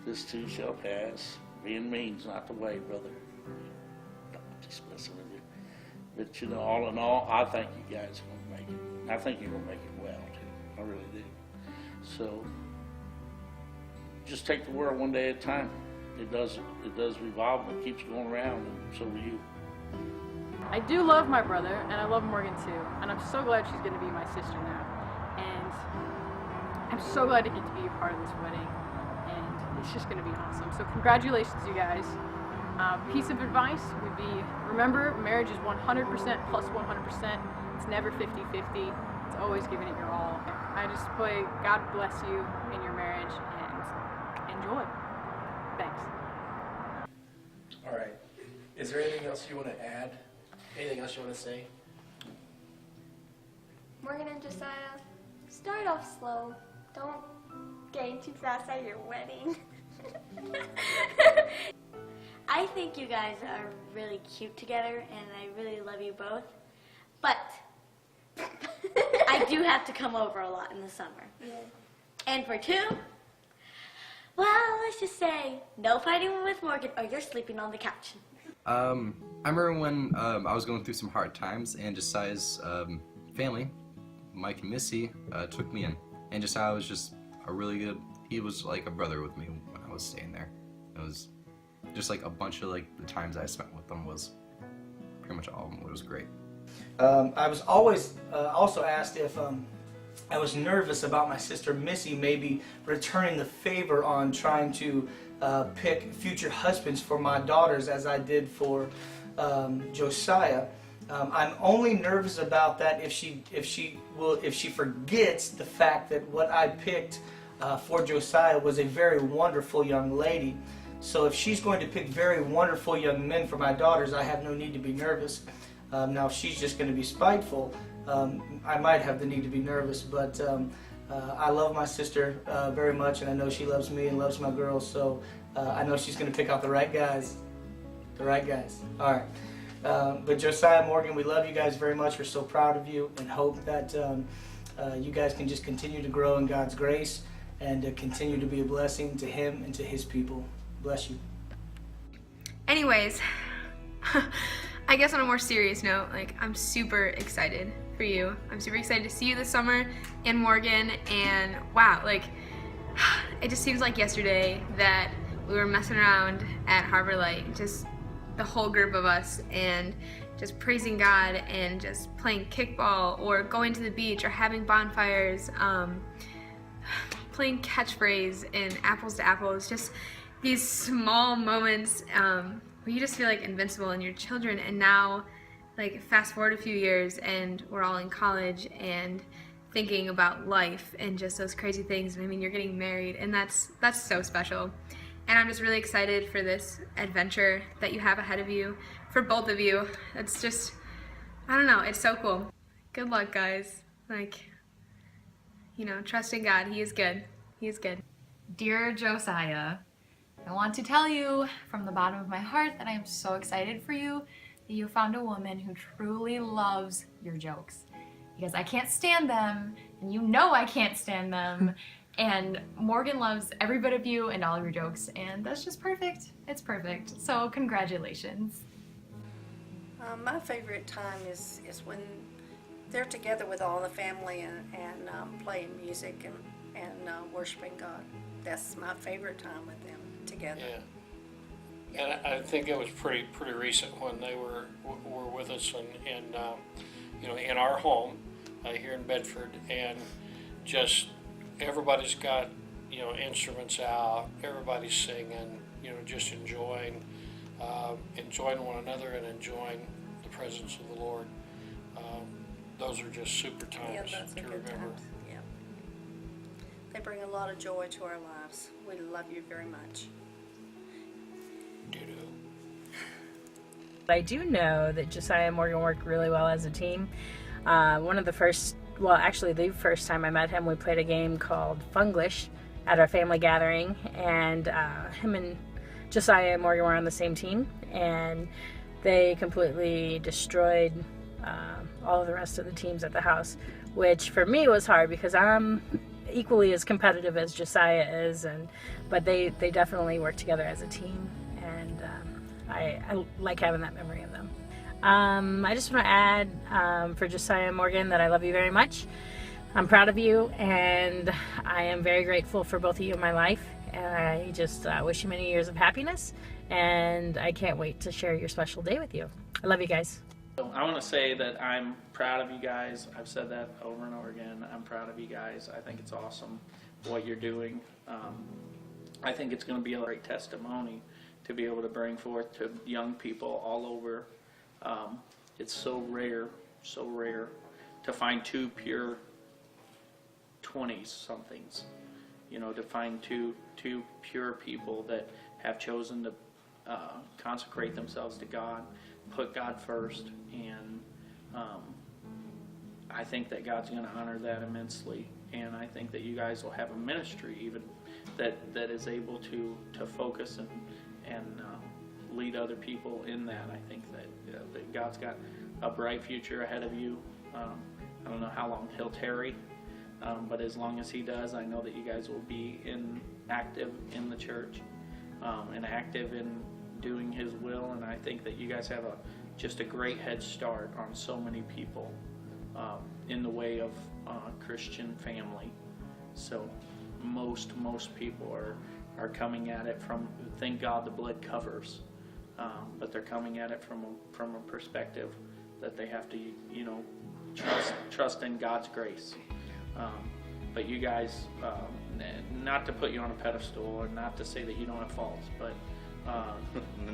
Speaker 3: this too shall pass. Being mean's not the way, brother. I'm just messing with you. But you know, all in all, I think you guys are going to make it. I think you're going to make it well too. I really do. So just take the world one day at a time. It does revolve and it keeps going around, and so do you.
Speaker 5: I do love my brother, and I love Morgan too, and I'm so glad she's going to be my sister now. And I'm so glad to get to be a part of this wedding, and it's just going to be awesome. So congratulations, you guys. Piece of advice would be, remember, marriage is 100% plus 100%. It's never 50-50. It's always giving it your all. I just pray God bless you in your marriage, and enjoy. Thanks.
Speaker 1: All right. Is there anything else you want to add? Anything else you want to say?
Speaker 7: Morgan and Josiah, start off slow. Don't gain too fast at your wedding.
Speaker 20: I think you guys are really cute together, and I really love you both. But I do have to come over a lot in the summer.
Speaker 7: Yeah.
Speaker 20: And for two, well, let's just say no fighting with Morgan, or you're sleeping on the couch.
Speaker 17: I remember when I was going through some hard times, and Josiah's family, Mike and Missy, took me in. And Josiah was just he was like a brother with me when I was staying there. It was just like a bunch of the times I spent with them was pretty much all of them. It was great.
Speaker 11: I was always also asked if I was nervous about my sister Missy maybe returning the favor on trying to pick future husbands for my daughters as I did for Josiah. I'm only nervous about that if she forgets the fact that what I picked for Josiah was a very wonderful young lady. So if she's going to pick very wonderful young men for my daughters, I have no need to be nervous. Now, if she's just going to be spiteful, I might have the need to be nervous, but I love my sister very much, and I know she loves me and loves my girls, so I know she's going to pick out the right guys. The right guys. All right. But Josiah, Morgan, we love you guys very much. We're so proud of you and hope that you guys can just continue to grow in God's grace and continue to be a blessing to Him and to His people. Bless you.
Speaker 6: Anyways, I guess on a more serious note, I'm super excited for you. I'm super excited to see you this summer and Morgan, and wow, it just seems like yesterday that we were messing around at Harbor Light, just the whole group of us, and just praising God and just playing kickball or going to the beach or having bonfires, playing catchphrase and apples to apples, just these small moments where you just feel invincible in your children. And now, fast forward a few years and we're all in college and thinking about life and just those crazy things. I mean, you're getting married, and that's so special. And I'm just really excited for this adventure that you have ahead of you, for both of you. It's just, I don't know, it's so cool. Good luck, guys. Trust in God. He is good. He is good.
Speaker 16: Dear Josiah,
Speaker 2: I want to tell you from the bottom of my heart that I am so excited for you that you found a woman who truly loves your jokes. Because I can't stand them, and you know I can't stand them, and Morgan loves every bit of you and all of your jokes, and that's just perfect. It's perfect. So congratulations.
Speaker 22: My favorite time is when they're together with all the family and playing music and worshiping God. That's my favorite time with them together.
Speaker 12: Yeah. And I think it was pretty recent when they were with us and you know, in our home here in Bedford, and just everybody's got, you know, instruments out, everybody's singing, you know, just enjoying one another and enjoying the presence of the Lord. Those are just super times
Speaker 22: those are
Speaker 12: to
Speaker 22: good
Speaker 12: remember.
Speaker 22: times. Yeah. They bring a lot of joy to our lives. We love you very much.
Speaker 16: I do know that Josiah and Morgan worked really well as a team. One of the first, well, actually the first time I met him, we played a game called Funglish at our family gathering, and him and Josiah and Morgan were on the same team, and they completely destroyed all of the rest of the teams at the house, which for me was hard because I'm equally as competitive as Josiah is, but they definitely work together as a team, and I like having that memory of them. I just want to add for Josiah and Morgan that I love you very much. I'm proud of you, and I am very grateful for both of you in my life, and I just wish you many years of happiness, and I can't wait to share your special day with you. I love you guys.
Speaker 9: So I want to say that I'm proud of you guys. I've said that over and over again. I'm proud of you guys. I think it's awesome what you're doing. I think it's going to be a great testimony to be able to bring forth to young people all over. It's so rare to find two pure 20-somethings, you know, to find two pure people that have chosen to consecrate themselves to God, put God first, and I think that God's going to honor that immensely, and I think that you guys will have a ministry even that is able to focus and lead other people in that. I think that God's got a bright future ahead of you. I don't know how long He'll tarry, but as long as He does, I know that you guys will be active in the church and active in doing His will, and I think that you guys have just a great head start on so many people in the way of Christian family. So most people are coming at it from, thank God the blood covers, but they're coming at it from a perspective that they have to, you know, trust in God's grace. But you guys, not to put you on a pedestal or not to say that you don't have faults, but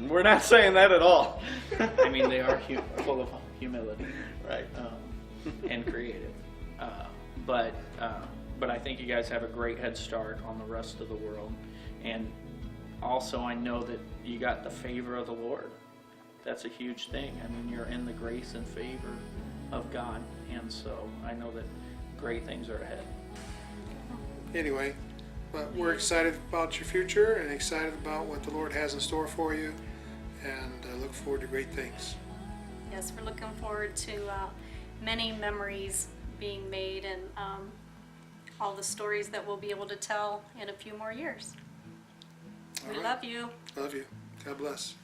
Speaker 10: we're not saying that at all.
Speaker 9: I mean, they are full of humility,
Speaker 10: right,
Speaker 9: and creative. But I think you guys have a great head start on the rest of the world, and also I know that you got the favor of the Lord. That's a huge thing. I mean, you're in the grace and favor of God, and so I know that great things are ahead.
Speaker 21: Anyway, but we're excited about your future and excited about what the Lord has in store for you, and look forward to great things.
Speaker 4: Yes, we're looking forward to many memories being made and all the stories that we'll be able to tell in a few more years. We love you.
Speaker 21: Love you. God bless.